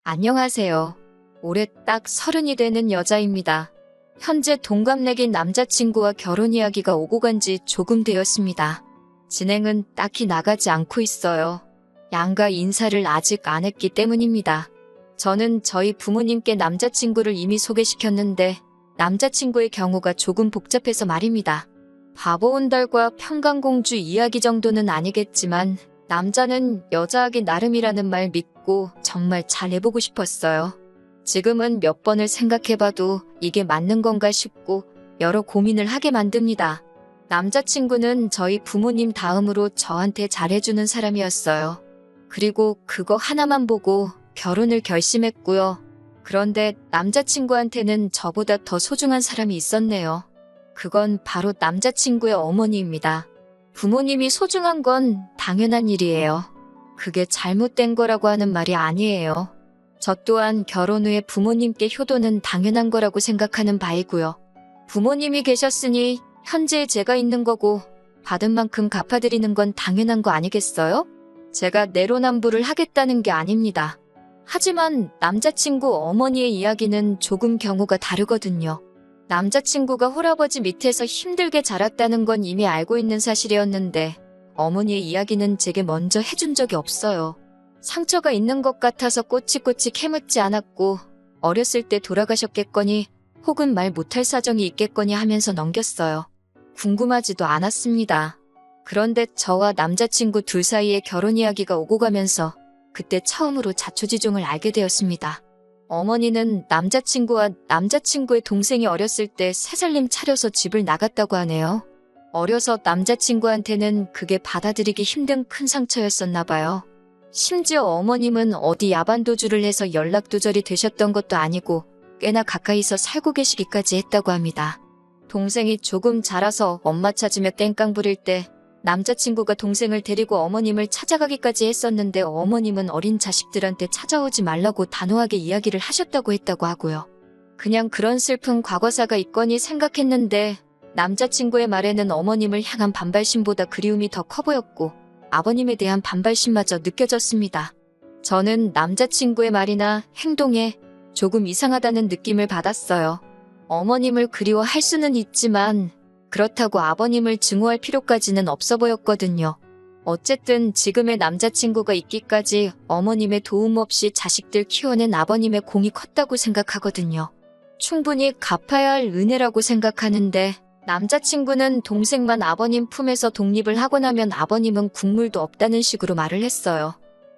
안녕하세요. 올해 딱 30이 되는 여자입니다. 현재 동갑내기 남자친구와 결혼 이야기가 오고 간 지 조금 되었습니다. 진행은 딱히 나가지 않고 있어요. 양가 인사를 아직 안 했기 때문입니다. 저는 저희 부모님께 남자친구를 이미 소개시켰는데 남자친구의 경우가 조금 복잡해서 말입니다. 바보 온달과 평강공주 이야기 정도는 아니겠지만 남자는 여자하기 나름이라는 말 믿고 정말 잘 해보고 싶었어요. 지금은 몇 번을 생각해봐도 이게 맞는 건가 싶고 여러 고민을 하게 만듭니다. 남자친구는 저희 부모님 다음으로 저한테 잘해주는 사람이었어요. 그리고 그거 하나만 보고 결혼을 결심했고요. 그런데 남자친구한테는 저보다 더 소중한 사람이 있었네요. 그건 바로 남자친구의 어머니입니다. 부모님이 소중한 건 당연한 일이에요. 그게 잘못된 거라고 하는 말이 아니에요. 저 또한 결혼 후에 부모님께 효도는 당연한 거라고 생각하는 바이고요. 부모님이 계셨으니 현재 제가 있는 거고 받은 만큼 갚아드리는 건 당연한 거 아니겠어요? 제가 내로남불을 하겠다는 게 아닙니다. 하지만 남자친구 어머니의 이야기는 조금 경우가 다르거든요. 남자친구가 홀아버지 밑에서 힘들게 자랐다는 건 이미 알고 있는 사실이었는데 어머니의 이야기는 제게 먼저 해준 적이 없어요. 상처가 있는 것 같아서 꼬치꼬치 캐묻지 않았고 어렸을 때 돌아가셨겠거니 혹은 말 못할 사정이 있겠거니 하면서 넘겼어요. 궁금하지도 않았습니다. 그런데 저와 남자친구 둘 사이에 결혼 이야기가 오고 가면서 그때 처음으로 자초지종을 알게 되었습니다. 어머니는 남자친구와 남자친구의 동생이 어렸을 때 새살림 차려서 집을 나갔다고 하네요. 어려서 남자친구한테는 그게 받아들이기 힘든 큰 상처였었나 봐요. 심지어 어머님은 어디 야반도주를 해서 연락두절이 되셨던 것도 아니고 꽤나 가까이서 살고 계시기까지 했다고 합니다. 동생이 조금 자라서 엄마 찾으며 땡깡 부릴 때 남자친구가 동생을 데리고 어머님을 찾아가기까지 했었는데 어머님은 어린 자식들한테 찾아오지 말라고 단호하게 이야기를 하셨다고 했다고 하고요. 그냥 그런 슬픈 과거사가 있거니 생각했는데 남자친구의 말에는 어머님을 향한 반발심보다 그리움이 더 커 보였고 아버님에 대한 반발심마저 느껴졌습니다. 저는 남자친구의 말이나 행동에 조금 이상하다는 느낌을 받았어요. 어머님을 그리워할 수는 있지만 그렇다고 아버님을 증오할 필요까지는 없어 보였거든요. 어쨌든 지금의 남자친구가 있기까지 어머님의 도움 없이 자식들 키워낸 아버님의 공이 컸다고 생각하거든요. 충분히 갚아야 할 은혜라고 생각하는데 남자친구는 동생만 아버님 품에서 독립을 하고 나면 아버님은 국물도 없다는 식으로 말을 했어요.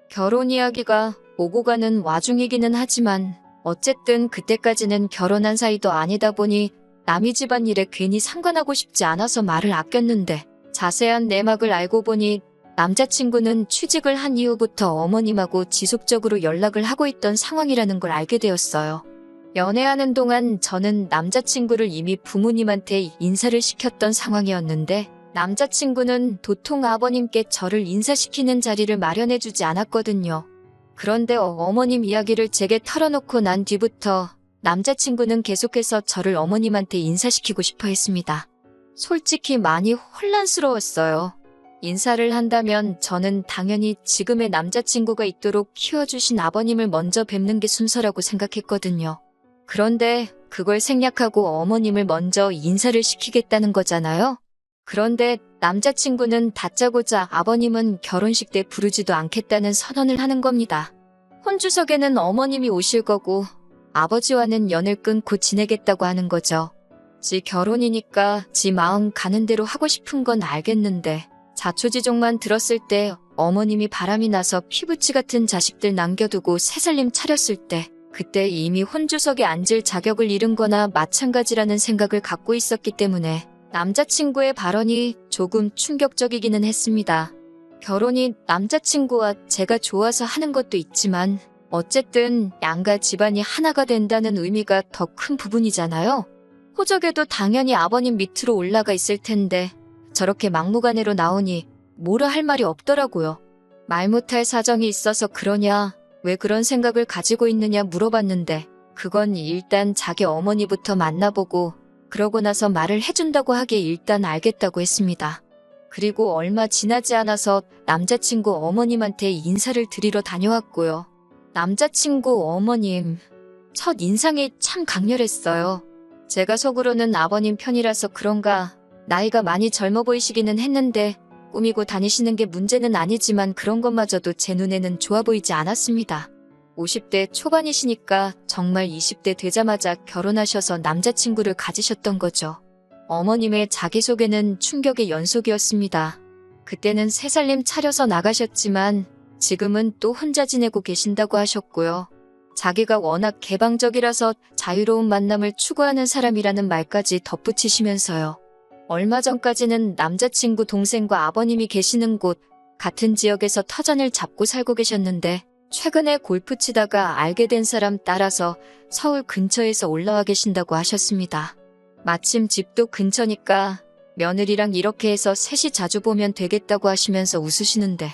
결혼 이야기가 오고 가는 와중이기는 하지만 어쨌든 그때까지는 결혼한 사이도 아니다 보니 남의 집안일에 괜히 상관하고 싶지 않아서 말을 아꼈는데 자세한 내막을 알고 보니 남자친구는 취직을 한 이후부터 어머님하고 지속적으로 연락을 하고 있던 상황이라는 걸 알게 되었어요. 연애하는 동안 저는 남자친구를 이미 부모님한테 인사를 시켰던 상황이었는데 남자친구는 도통 아버님께 저를 인사시키는 자리를 마련해주지 않았거든요. 그런데 어머님 이야기를 제게 털어놓고 난 뒤부터 남자친구는 계속해서 저를 어머님한테 인사시키고 싶어 했습니다. 솔직히 많이 혼란스러웠어요. 인사를 한다면 저는 당연히 지금의 남자친구가 있도록 키워주신 아버님을 먼저 뵙는 게 순서라고 생각했거든요. 그런데 그걸 생략하고 어머님을 먼저 인사를 시키겠다는 거잖아요. 그런데 남자친구는 다짜고짜 아버님은 결혼식 때 부르지도 않겠다는 선언을 하는 겁니다. 혼주석에는 어머님이 오실 거고 아버지와는 연을 끊고 지내겠다고 하는 거죠. 지 결혼이니까 지 마음 가는 대로 하고 싶은 건 알겠는데 자초지종만 들었을 때 어머님이 바람이 나서 피부치 같은 자식들 남겨두고 새살림 차렸을 때 그때 이미 혼주석에 앉을 자격을 잃은 거나 마찬가지라는 생각을 갖고 있었기 때문에 남자친구의 발언이 조금 충격적이기는 했습니다. 결혼이 남자친구와 제가 좋아서 하는 것도 있지만 어쨌든 양가 집안이 하나가 된다는 의미가 더 큰 부분이잖아요. 호적에도 당연히 아버님 밑으로 올라가 있을 텐데 저렇게 막무가내로 나오니 뭐라 할 말이 없더라고요. 말 못할 사정이 있어서 그러냐, 왜 그런 생각을 가지고 있느냐 물어봤는데 그건 일단 자기 어머니부터 만나보고 그러고 나서 말을 해준다고 하기에 일단 알겠다고 했습니다. 그리고 얼마 지나지 않아서 남자친구 어머님한테 인사를 드리러 다녀왔고요. 남자친구 어머님, 첫 인상이 참 강렬했어요. 제가 속으로는 아버님 편이라서 그런가 나이가 많이 젊어 보이시기는 했는데 꾸미고 다니시는 게 문제는 아니지만 그런 것마저도 제 눈에는 좋아 보이지 않았습니다. 50대 초반이시니까 정말 20대 되자마자 결혼하셔서 남자친구를 가지셨던 거죠. 어머님의 자기소개는 충격의 연속이었습니다. 그때는 새 살림 차려서 나가셨지만 지금은 또 혼자 지내고 계신다고 하셨고요. 자기가 워낙 개방적이라서 자유로운 만남을 추구하는 사람이라는 말까지 덧붙이시면서요. 얼마 전까지는 남자친구 동생과 아버님이 계시는 곳, 같은 지역에서 터전을 잡고 살고 계셨는데 최근에 골프 치다가 알게 된 사람 따라서 서울 근처에서 올라와 계신다고 하셨습니다. 마침 집도 근처니까 며느리랑 이렇게 해서 셋이 자주 보면 되겠다고 하시면서 웃으시는데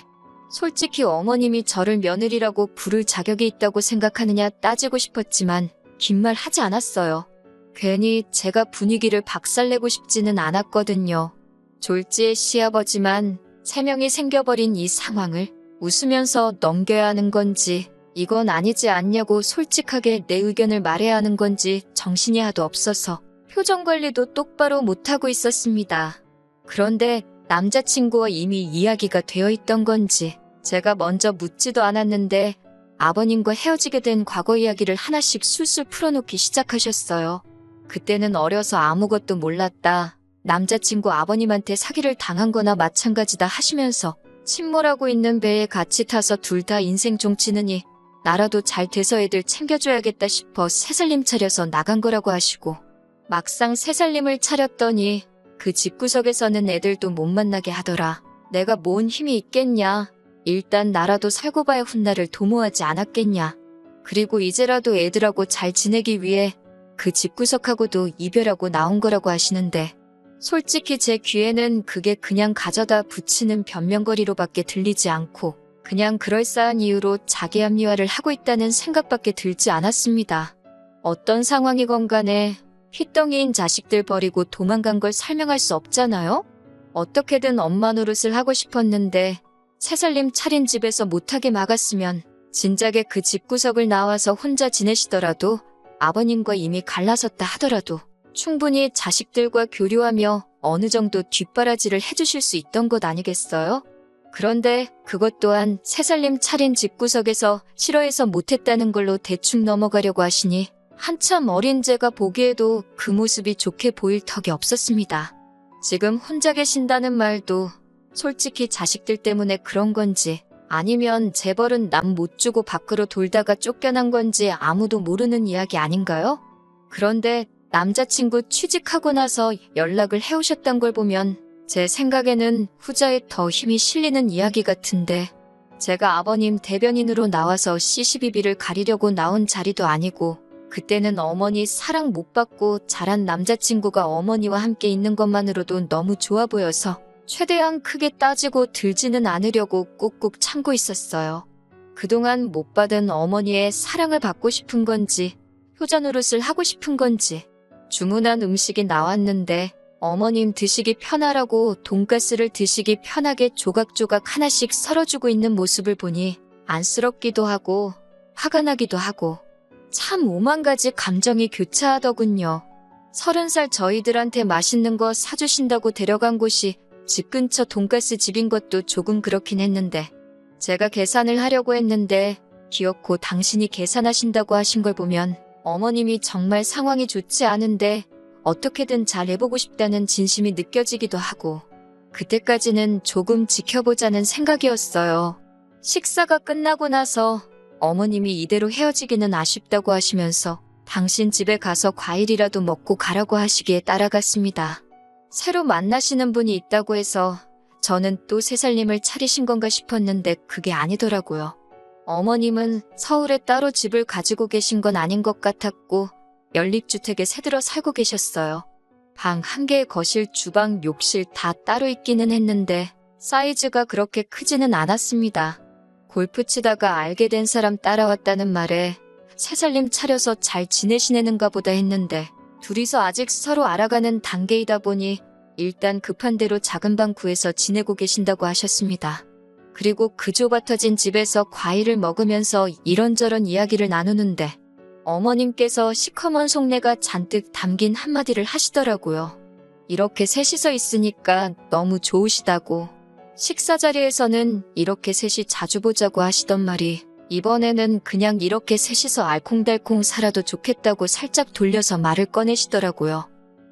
솔직히 어머님이 저를 며느리라고 부를 자격이 있다고 생각하느냐 따지고 싶었지만 긴 말 하지 않았어요. 괜히 제가 분위기를 박살내고 싶지는 않았거든요. 졸지의 시아버지만 3명이 생겨버린 이 상황을 웃으면서 넘겨야 하는 건지 이건 아니지 않냐고 솔직하게 내 의견을 말해야 하는 건지 정신이 하도 없어서 표정 관리도 똑바로 못하고 있었습니다. 그런데 남자친구와 이미 이야기가 되어 있던 건지 제가 먼저 묻지도 않았는데 아버님과 헤어지게 된 과거 이야기를 하나씩 술술 풀어놓기 시작하셨어요. 그때는 어려서 아무것도 몰랐다. 남자친구 아버님한테 사기를 당한 거나 마찬가지다 하시면서 침몰하고 있는 배에 같이 타서 둘 다 인생 종치느니 나라도 잘 돼서 애들 챙겨줘야겠다 싶어 새살림 차려서 나간 거라고 하시고 막상 새살림을 차렸더니 그 집구석에서는 애들도 못 만나게 하더라. 내가 뭔 힘이 있겠냐. 일단 나라도 살고 봐야 훗날을 도모하지 않았겠냐. 그리고 이제라도 애들하고 잘 지내기 위해 그 집구석하고도 이별하고 나온 거라고 하시는데 솔직히 제 귀에는 그게 그냥 가져다 붙이는 변명거리로밖에 들리지 않고 그냥 그럴싸한 이유로 자기 합리화를 하고 있다는 생각밖에 들지 않았습니다. 어떤 상황이건 간에 핏덩이인 자식들 버리고 도망간 걸 설명할 수 없잖아요? 어떻게든 엄마 노릇을 하고 싶었는데 새살림 차린 집에서 못하게 막았으면 진작에 그 집구석을 나와서 혼자 지내시더라도 아버님과 이미 갈라섰다 하더라도 충분히 자식들과 교류하며 어느 정도 뒷바라지를 해주실 수 있던 것 아니겠어요? 그런데 그것 또한 새살림 차린 집구석에서 싫어해서 못했다는 걸로 대충 넘어가려고 하시니 한참 어린 제가 보기에도 그 모습이 좋게 보일 턱이 없었습니다. 지금 혼자 계신다는 말도 솔직히 자식들 때문에 그런 건지 아니면 재벌은 남 못 주고 밖으로 돌다가 쫓겨난 건지 아무도 모르는 이야기 아닌가요? 그런데 남자친구 취직하고 나서 연락을 해오셨던 걸 보면 제 생각에는 후자에 더 힘이 실리는 이야기 같은데 제가 아버님 대변인으로 나와서 시시비비를 가리려고 나온 자리도 아니고 그때는 어머니 사랑 못 받고 자란 남자친구가 어머니와 함께 있는 것만으로도 너무 좋아 보여서 최대한 크게 따지고 들지는 않으려고 꾹꾹 참고 있었어요. 그동안 못 받은 어머니의 사랑을 받고 싶은 건지 효자 노릇을 하고 싶은 건지 주문한 음식이 나왔는데 어머님 드시기 편하라고 돈가스를 드시기 편하게 조각조각 하나씩 썰어주고 있는 모습을 보니 안쓰럽기도 하고 화가 나기도 하고 참 오만 가지 감정이 교차하더군요. 30살 저희들한테 맛있는 거 사주신다고 데려간 곳이 집 근처 돈가스 집인 것도 조금 그렇긴 했는데 제가 계산을 하려고 했는데 기어코 당신이 계산하신다고 하신 걸 보면 어머님이 정말 상황이 좋지 않은데 어떻게든 잘 해보고 싶다는 진심이 느껴지기도 하고 그때까지는 조금 지켜보자는 생각이었어요. 식사가 끝나고 나서 어머님이 이대로 헤어지기는 아쉽다고 하시면서 당신 집에 가서 과일이라도 먹고 가라고 하시기에 따라갔습니다. 새로 만나시는 분이 있다고 해서 저는 또 새살림을 차리신 건가 싶었는데 그게 아니더라고요. 어머님은 서울에 따로 집을 가지고 계신 건 아닌 것 같았고 연립주택에 새들어 살고 계셨어요. 방 1개에 거실, 주방, 욕실 다 따로 있기는 했는데 사이즈가 그렇게 크지는 않았습니다. 골프 치다가 알게 된 사람 따라왔다는 말에 새살림 차려서 잘 지내시는가 보다 했는데 둘이서 아직 서로 알아가는 단계이다 보니 일단 급한 대로 작은 방 구해서 지내고 계신다고 하셨습니다. 그리고 그 좁아터진 집에서 과일을 먹으면서 이런저런 이야기를 나누는데 어머님께서 시커먼 속내가 잔뜩 담긴 한마디를 하시더라고요. 이렇게 셋이서 있으니까 너무 좋으시다고. 식사 자리에서는 이렇게 셋이 자주 보자고 하시던 말이 이번에는 그냥 이렇게 셋이서 알콩달콩 살아도 좋겠다고 살짝 돌려서 말을 꺼내시더라고요.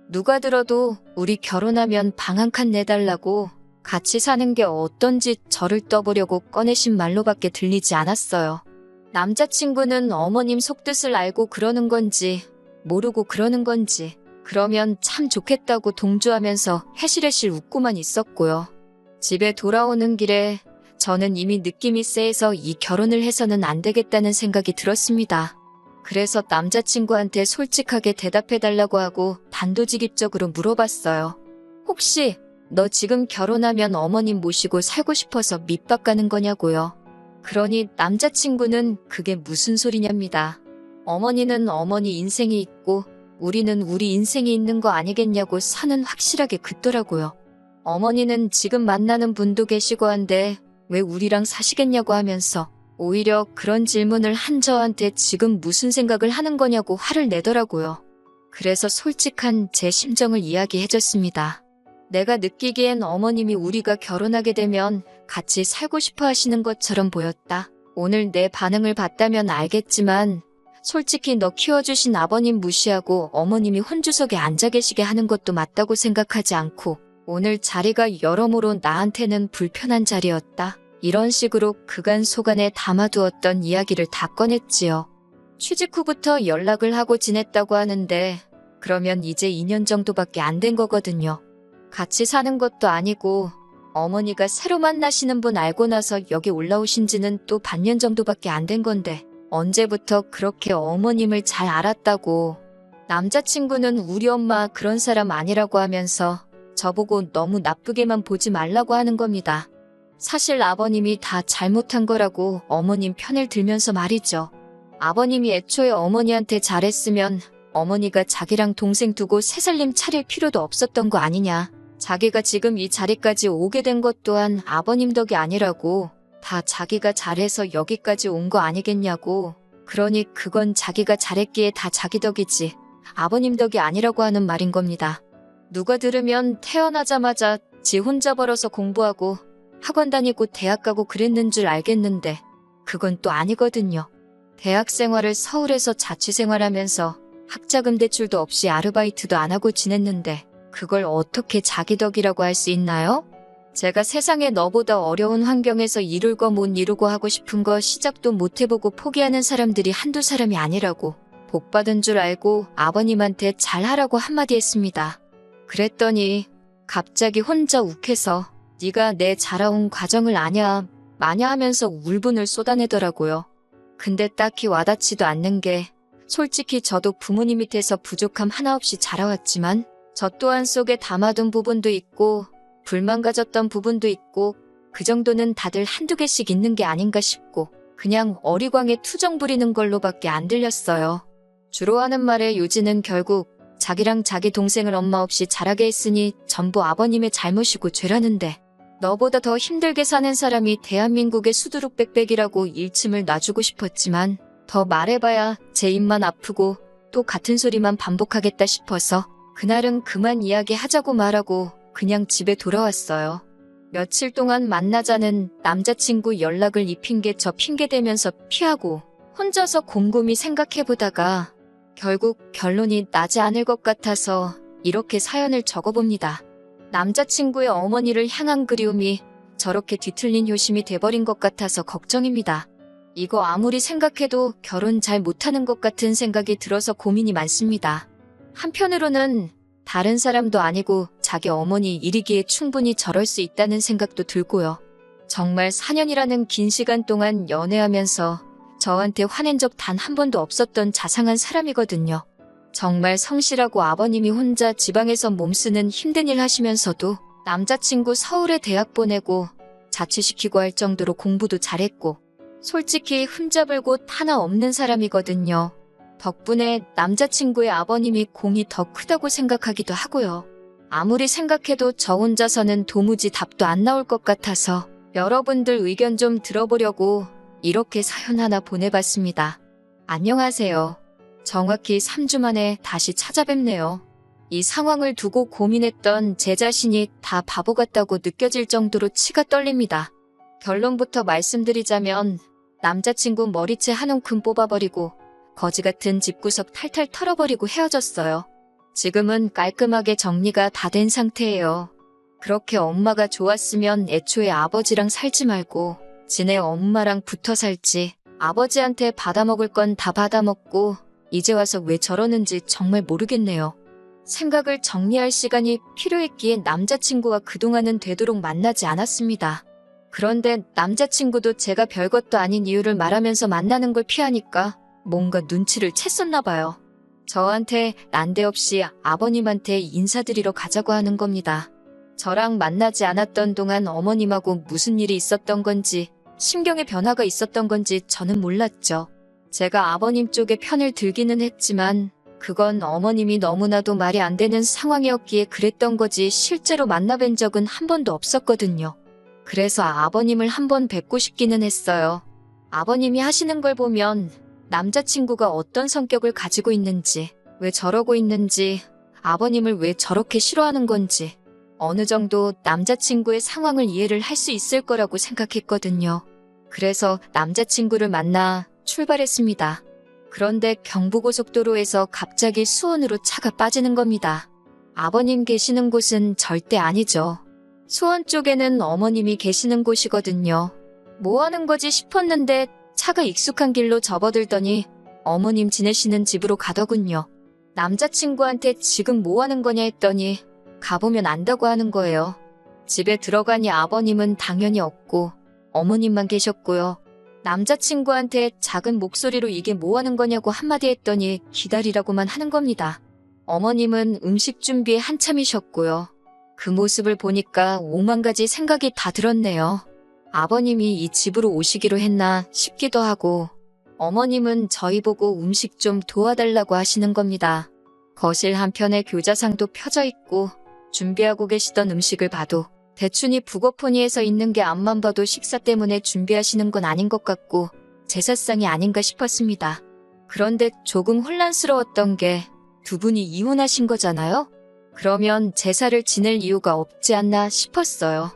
누가 들어도 우리 결혼하면 방 한 칸 내달라고 같이 사는 게 어떤지 저를 떠보려고 꺼내신 말로밖에 들리지 않았어요. 남자친구는 어머님 속뜻을 알고 그러는 건지 모르고 그러는 건지 그러면 참 좋겠다고 동조하면서 해실해실 웃고만 있었고요. 집에 돌아오는 길에 저는 이미 느낌이 쎄해서 이 결혼을 해서는 안 되겠다는 생각이 들었습니다. 그래서 남자친구한테 솔직하게 대답해달라고 하고 단도직입적으로 물어봤어요. 혹시 너 지금 결혼하면 어머님 모시고 살고 싶어서 밑밥 가는 거냐고요. 그러니 남자친구는 그게 무슨 소리냐입니다. 어머니는 어머니 인생이 있고 우리는 우리 인생이 있는 거 아니겠냐고 선은 확실하게 긋더라고요. 어머니는 지금 만나는 분도 계시고 한데 왜 우리랑 사시겠냐고 하면서 오히려 그런 질문을 한 저한테 지금 무슨 생각을 하는 거냐고 화를 내더라고요. 그래서 솔직한 제 심정을 이야기해줬습니다. 내가 느끼기엔 어머님이 우리가 결혼하게 되면 같이 살고 싶어 하시는 것처럼 보였다. 오늘 내 반응을 봤다면 알겠지만 솔직히 너 키워주신 아버님 무시하고 어머님이 혼주석에 앉아 계시게 하는 것도 맞다고 생각하지 않고 오늘 자리가 여러모로 나한테는 불편한 자리였다. 이런 식으로 그간 속안에 담아두었던 이야기를 다 꺼냈지요. 취직 후부터 연락을 하고 지냈다고 하는데 그러면 이제 2년 정도밖에 안 된 거거든요. 같이 사는 것도 아니고 어머니가 새로 만나시는 분 알고 나서 여기 올라오신 지는 또 반년 정도밖에 안 된 건데 언제부터 그렇게 어머님을 잘 알았다고. 남자친구는 우리 엄마 그런 사람 아니라고 하면서 저보고 너무 나쁘게만 보지 말라고 하는 겁니다. 사실 아버님이 다 잘못한 거라고 어머님 편을 들면서 말이죠. 아버님이 애초에 어머니한테 잘했으면 어머니가 자기랑 동생 두고 새살림 차릴 필요도 없었던 거 아니냐. 자기가 지금 이 자리까지 오게 된 것 또한 아버님 덕이 아니라고. 다 자기가 잘해서 여기까지 온 거 아니겠냐고. 그러니 그건 자기가 잘했기에 다 자기 덕이지 아버님 덕이 아니라고 하는 말인 겁니다. 누가 들으면 태어나자마자 지 혼자 벌어서 공부하고 학원 다니고 대학 가고 그랬는 줄 알겠는데 그건 또 아니거든요. 대학 생활을 서울에서 자취생활하면서 학자금 대출도 없이 아르바이트도 안 하고 지냈는데 그걸 어떻게 자기 덕이라고 할 수 있나요? 제가 세상에 너보다 어려운 환경에서 이룰 거 못 이루고 하고 싶은 거 시작도 못 해보고 포기하는 사람들이 한두 사람이 아니라고 복 받은 줄 알고 아버님한테 잘하라고 한마디 했습니다. 그랬더니 갑자기 혼자 욱해서 네가 내 자라온 과정을 아냐 마냐 하면서 울분을 쏟아내더라고요. 근데 딱히 와닿지도 않는 게 솔직히 저도 부모님 밑에서 부족함 하나 없이 자라왔지만 저 또한 속에 담아둔 부분도 있고 불만 가졌던 부분도 있고 그 정도는 다들 한두 개씩 있는 게 아닌가 싶고 그냥 어리광에 투정 부리는 걸로밖에 안 들렸어요. 주로 하는 말에 요지는 결국 자기랑 자기 동생을 엄마 없이 자라게 했으니 전부 아버님의 잘못이고 죄라는데 너보다 더 힘들게 사는 사람이 대한민국의 수두룩백백이라고 일침을 놔주고 싶었지만 더 말해봐야 제 입만 아프고 또 같은 소리만 반복하겠다 싶어서 그날은 그만 이야기하자고 말하고 그냥 집에 돌아왔어요. 며칠 동안 만나자는 남자친구 연락을 이 핑계 저 핑계 대면서 피하고 혼자서 곰곰이 생각해보다가 결국 결론이 나지 않을 것 같아서 이렇게 사연을 적어봅니다. 남자친구의 어머니를 향한 그리움이 저렇게 뒤틀린 효심이 돼버린 것 같아서 걱정입니다. 이거 아무리 생각해도 결혼 잘 못하는 것 같은 생각이 들어서 고민이 많습니다. 한편으로는 다른 사람도 아니고 자기 어머니 일이기에 충분히 저럴 수 있다는 생각도 들고요. 정말 4년이라는 긴 시간 동안 연애하면서 저한테 화낸 적 단 한 번도 없었던 자상한 사람이거든요. 정말 성실하고 아버님이 혼자 지방에서 몸쓰는 힘든 일 하시면서도 남자친구 서울에 대학 보내고 자취시키고 할 정도로 공부도 잘했고 솔직히 흠잡을 곳 하나 없는 사람이거든요. 덕분에 남자친구의 아버님이 공이 더 크다고 생각하기도 하고요. 아무리 생각해도 저 혼자서는 도무지 답도 안 나올 것 같아서 여러분들 의견 좀 들어보려고 이렇게 사연 하나 보내봤습니다. 안녕하세요. 정확히 3주 만에 다시 찾아뵙네요. 이 상황을 두고 고민했던 제 자신이 다 바보 같다고 느껴질 정도로 치가 떨립니다. 결론부터 말씀드리자면 남자친구 머리채 한 움큼 뽑아버리고 거지 같은 집구석 탈탈 털어버리고 헤어졌어요. 지금은 깔끔하게 정리가 다 된 상태예요. 그렇게 엄마가 좋았으면 애초에 아버지랑 살지 말고 지네 엄마랑 붙어 살지. 아버지한테 받아먹을 건 다 받아먹고 이제 와서 왜 저러는지 정말 모르겠네요. 생각을 정리할 시간이 필요했기에 남자친구와 그동안은 되도록 만나지 않았습니다. 그런데 남자친구도 제가 별것도 아닌 이유를 말하면서 만나는 걸 피하니까 뭔가 눈치를 챘었나 봐요. 저한테 난데없이 아버님한테 인사드리러 가자고 하는 겁니다. 저랑 만나지 않았던 동안 어머님하고 무슨 일이 있었던 건지 심경의 변화가 있었던 건지 저는 몰랐죠. 제가 아버님 쪽에 편을 들기는 했지만 그건 어머님이 너무나도 말이 안 되는 상황이었기에 그랬던 거지 실제로 만나뵌 적은 한 번도 없었거든요. 그래서 아버님을 한번 뵙고 싶기는 했어요. 아버님이 하시는 걸 보면 남자친구가 어떤 성격을 가지고 있는지, 왜 저러고 있는지, 아버님을 왜 저렇게 싫어하는 건지 어느 정도 남자친구의 상황을 이해를 할 수 있을 거라고 생각했거든요. 그래서 남자친구를 만나 출발했습니다. 그런데 경부고속도로에서 갑자기 수원으로 차가 빠지는 겁니다. 아버님 계시는 곳은 절대 아니죠. 수원 쪽에는 어머님이 계시는 곳이거든요. 뭐 하는 거지 싶었는데 차가 익숙한 길로 접어들더니 어머님 지내시는 집으로 가더군요. 남자친구한테 지금 뭐 하는 거냐 했더니 가보면 안다고 하는 거예요. 집에 들어가니 아버님은 당연히 없고 어머님만 계셨고요. 남자친구한테 작은 목소리로 이게 뭐 하는 거냐고 한마디 했더니 기다리라고만 하는 겁니다. 어머님은 음식 준비에 한참이셨고요. 그 모습을 보니까 5만 가지 생각이 다 들었네요. 아버님이 이 집으로 오시기로 했나 싶기도 하고 어머님은 저희 보고 음식 좀 도와달라고 하시는 겁니다. 거실 한편에 교자상도 펴져 있고 준비하고 계시던 음식을 봐도 대충이 북어포니에서 있는 게 앞만 봐도 식사 때문에 준비하시는 건 아닌 것 같고 제사상이 아닌가 싶었습니다. 그런데 조금 혼란스러웠던 게 두 분이 이혼하신 거잖아요? 그러면 제사를 지낼 이유가 없지 않나 싶었어요.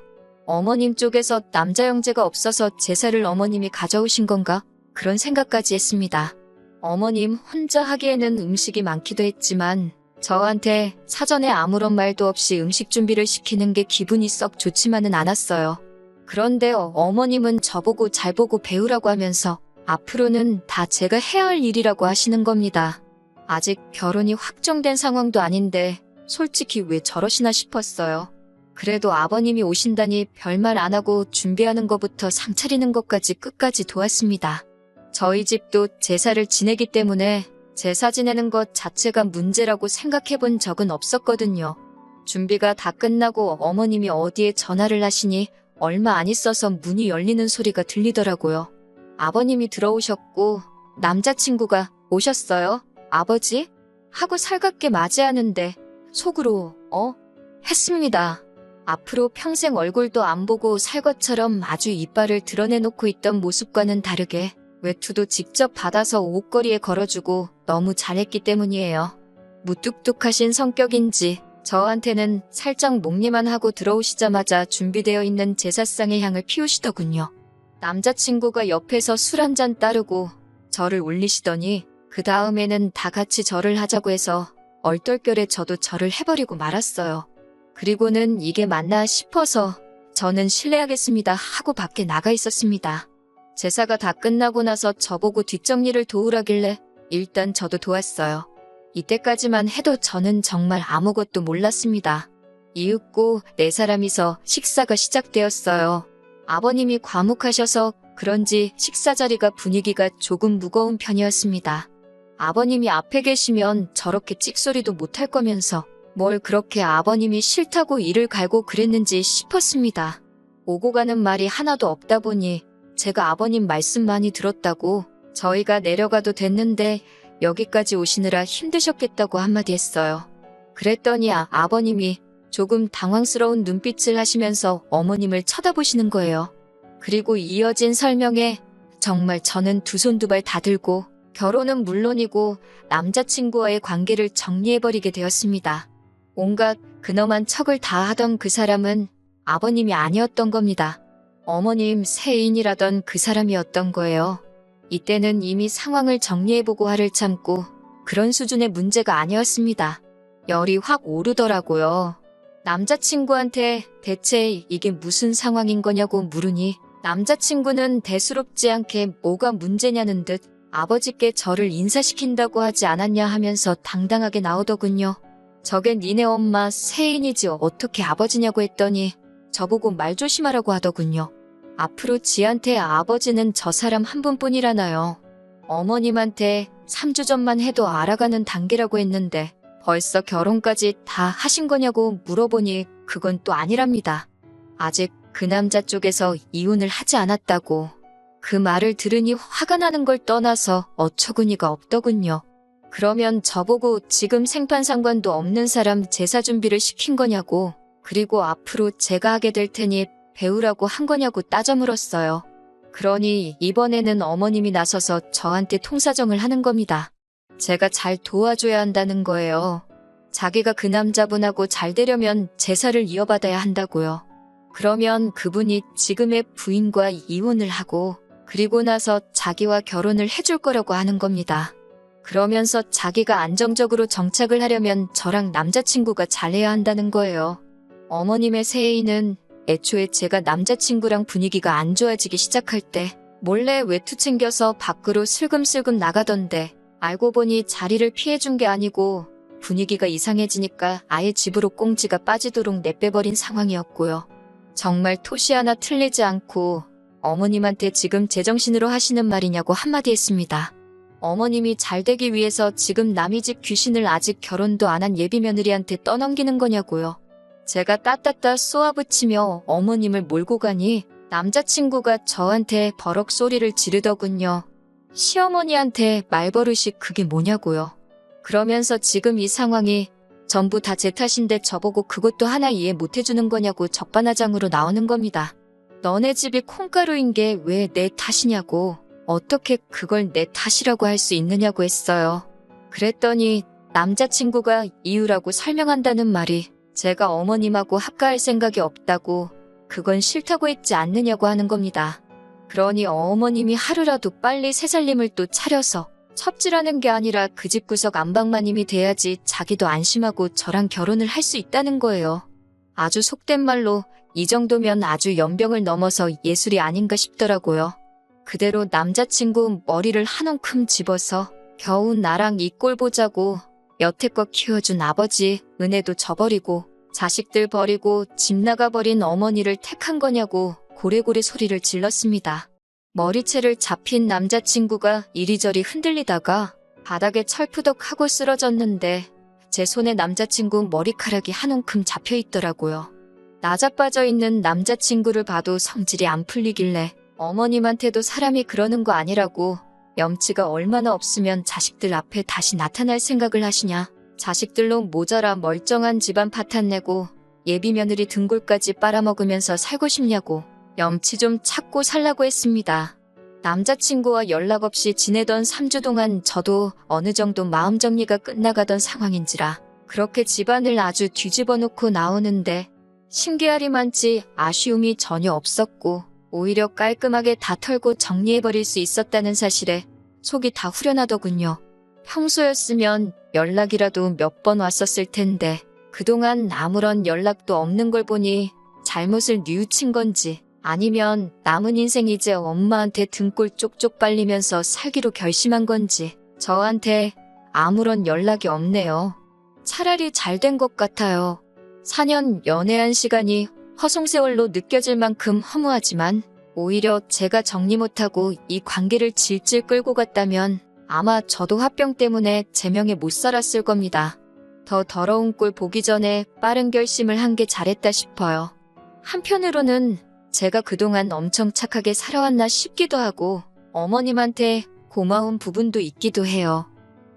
어머님 쪽에서 남자 형제가 없어서 제사를 어머님이 가져오신 건가? 그런 생각까지 했습니다. 어머님 혼자 하기에는 음식이 많기도 했지만 저한테 사전에 아무런 말도 없이 음식 준비를 시키는 게 기분이 썩 좋지만은 않았어요. 그런데 어머님은 저보고 잘 보고 배우라고 하면서 앞으로는 다 제가 해야 할 일이라고 하시는 겁니다. 아직 결혼이 확정된 상황도 아닌데 솔직히 왜 저러시나 싶었어요. 그래도 아버님이 오신다니 별말 안 하고 준비하는 것부터 상 차리는 것까지 끝까지 도왔습니다. 저희 집도 제사를 지내기 때문에 제사 지내는 것 자체가 문제라고 생각해 본 적은 없었거든요. 준비가 다 끝나고 어머님이 어디에 전화를 하시니 얼마 안 있어서 문이 열리는 소리가 들리더라고요. 아버님이 들어오셨고 남자친구가 오셨어요? 아버지? 하고 살갑게 맞이하는데 속으로 했습니다. 앞으로 평생 얼굴도 안 보고 살 것처럼 아주 이빨을 드러내놓고 있던 모습과는 다르게 외투도 직접 받아서 옷걸이에 걸어주고 너무 잘했기 때문이에요. 무뚝뚝하신 성격인지 저한테는 살짝 목리만 하고 들어오시자마자 준비되어 있는 제사상의 향을 피우시더군요. 남자친구가 옆에서 술 한 잔 따르고 저를 올리시더니 그 다음에는 다 같이 절을 하자고 해서 얼떨결에 저도 절을 해버리고 말았어요. 그리고는 이게 맞나 싶어서 저는 실례하겠습니다 하고 밖에 나가 있었습니다. 제사가 다 끝나고 나서 저보고 뒷정리를 도우라길래 일단 저도 도왔어요. 이때까지만 해도 저는 정말 아무것도 몰랐습니다. 이윽고 네 사람이서 식사가 시작되었어요. 아버님이 과묵하셔서 그런지 식사 자리가 분위기가 조금 무거운 편이었습니다. 아버님이 앞에 계시면 저렇게 찍소리도 못할 거면서 뭘 그렇게 아버님이 싫다고 이를 갈고 그랬는지 싶었습니다. 오고 가는 말이 하나도 없다 보니 제가 아버님 말씀 많이 들었다고 저희가 내려가도 됐는데 여기까지 오시느라 힘드셨겠다고 한마디 했어요. 그랬더니 아버님이 조금 당황스러운 눈빛을 하시면서 어머님을 쳐다보시는 거예요. 그리고 이어진 설명에 정말 저는 두 손 두 발 다 들고 결혼은 물론이고 남자친구와의 관계를 정리해버리게 되었습니다. 온갖 근엄한 척을 다 하던 그 사람은 아버님이 아니었던 겁니다. 어머님 세인이라던 그 사람이었던 거예요. 이때는 이미 상황을 정리해보고 화를 참고 그런 수준의 문제가 아니었습니다. 열이 확 오르더라고요. 남자친구한테 대체 이게 무슨 상황인 거냐고 물으니 남자친구는 대수롭지 않게 뭐가 문제냐는 듯 아버지께 저를 인사시킨다고 하지 않았냐 하면서 당당하게 나오더군요. 저게 니네 엄마 세인이지 어떻게 아버지냐고 했더니 저보고 말 조심하라고 하더군요. 앞으로 지한테 아버지는 저 사람 한 분뿐이라나요. 어머님한테 3주 전만 해도 알아가는 단계라고 했는데 벌써 결혼까지 다 하신 거냐고 물어보니 그건 또 아니랍니다. 아직 그 남자 쪽에서 이혼을 하지 않았다고. 그 말을 들으니 화가 나는 걸 떠나서 어처구니가 없더군요. 그러면 저보고 지금 생판상관도 없는 사람 제사 준비를 시킨 거냐고, 그리고 앞으로 제가 하게 될 테니 배우라고 한 거냐고 따져 물었어요. 그러니 이번에는 어머님이 나서서 저한테 통사정을 하는 겁니다. 제가 잘 도와줘야 한다는 거예요. 자기가 그 남자분하고 잘 되려면 제사를 이어받아야 한다고요. 그러면 그분이 지금의 부인과 이혼을 하고 그리고 나서 자기와 결혼을 해줄 거라고 하는 겁니다. 그러면서 자기가 안정적으로 정착을 하려면 저랑 남자친구가 잘해야 한다는 거예요. 어머님의 세인은 애초에 제가 남자친구랑 분위기가 안 좋아지기 시작할 때 몰래 외투 챙겨서 밖으로 슬금슬금 나가던데 알고 보니 자리를 피해준 게 아니고 분위기가 이상해지니까 아예 집으로 꽁지가 빠지도록 내빼버린 상황이었고요. 정말 토시 하나 틀리지 않고 어머님한테 지금 제정신으로 하시는 말이냐고 한마디 했습니다. 어머님이 잘 되기 위해서 지금 남의 집 귀신을 아직 결혼도 안 한 예비 며느리한테 떠넘기는 거냐고요. 제가 따따따 쏘아붙이며 어머님을 몰고 가니 남자친구가 저한테 버럭 소리를 지르더군요. 시어머니한테 말버릇이 그게 뭐냐고요. 그러면서 지금 이 상황이 전부 다 제 탓인데 저보고 그것도 하나 이해 못해주는 거냐고 적반하장으로 나오는 겁니다. 너네 집이 콩가루인 게 왜 내 탓이냐고, 어떻게 그걸 내 탓이라고 할 수 있느냐고 했어요. 그랬더니 남자친구가 이유라고 설명한다는 말이 제가 어머님하고 합가할 생각이 없다고, 그건 싫다고 했지 않느냐고 하는 겁니다. 그러니 어머님이 하루라도 빨리 새살림을 또 차려서 첩질하는 게 아니라 그 집 구석 안방마님이 돼야지 자기도 안심하고 저랑 결혼을 할 수 있다는 거예요. 아주 속된 말로 이 정도면 아주 연병을 넘어서 예술이 아닌가 싶더라고요. 그대로 남자친구 머리를 한 움큼 집어서 겨우 나랑 이 꼴 보자고 여태껏 키워준 아버지 은혜도 저버리고 자식들 버리고 집 나가버린 어머니를 택한 거냐고 고래고래 소리를 질렀습니다. 머리채를 잡힌 남자친구가 이리저리 흔들리다가 바닥에 철푸덕하고 쓰러졌는데 제 손에 남자친구 머리카락이 한 움큼 잡혀있더라고요. 나자빠져 있는 남자친구를 봐도 성질이 안 풀리길래 어머님한테도 사람이 그러는 거 아니라고, 염치가 얼마나 없으면 자식들 앞에 다시 나타날 생각을 하시냐, 자식들로 모자라 멀쩡한 집안 파탄내고 예비 며느리 등골까지 빨아먹으면서 살고 싶냐고 염치 좀 찾고 살라고 했습니다. 남자친구와 연락 없이 지내던 3주 동안 저도 어느 정도 마음 정리가 끝나가던 상황인지라 그렇게 집안을 아주 뒤집어 놓고 나오는데 신기하리만치 아쉬움이 전혀 없었고 오히려 깔끔하게 다 털고 정리해버릴 수 있었다는 사실에 속이 다 후련하더군요. 평소였으면 연락이라도 몇 번 왔었을 텐데 그동안 아무런 연락도 없는 걸 보니 잘못을 뉘우친 건지 아니면 남은 인생 이제 엄마한테 등골 쪽쪽 빨리면서 살기로 결심한 건지 저한테 아무런 연락이 없네요. 차라리 잘 된 것 같아요. 4년 연애한 시간이 허송세월로 느껴질 만큼 허무하지만 오히려 제가 정리 못하고 이 관계를 질질 끌고 갔다면 아마 저도 화병 때문에 제명에 못 살았을 겁니다. 더 더러운 꼴 보기 전에 빠른 결심을 한 게 잘했다 싶어요. 한편으로는 제가 그동안 엄청 착하게 살아왔나 싶기도 하고 어머님한테 고마운 부분도 있기도 해요.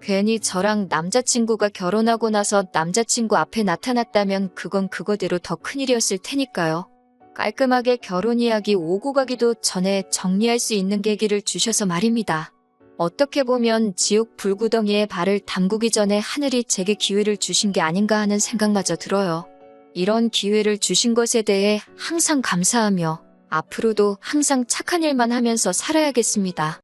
괜히 저랑 남자친구가 결혼하고 나서 남자친구 앞에 나타났다면 그건 그거대로 더 큰일이었을 테니까요. 깔끔하게 결혼 이야기 오고 가기도 전에 정리할 수 있는 계기를 주셔서 말입니다. 어떻게 보면 지옥 불구덩이에 발을 담그기 전에 하늘이 제게 기회를 주신 게 아닌가 하는 생각마저 들어요. 이런 기회를 주신 것에 대해 항상 감사하며 앞으로도 항상 착한 일만 하면서 살아야겠습니다.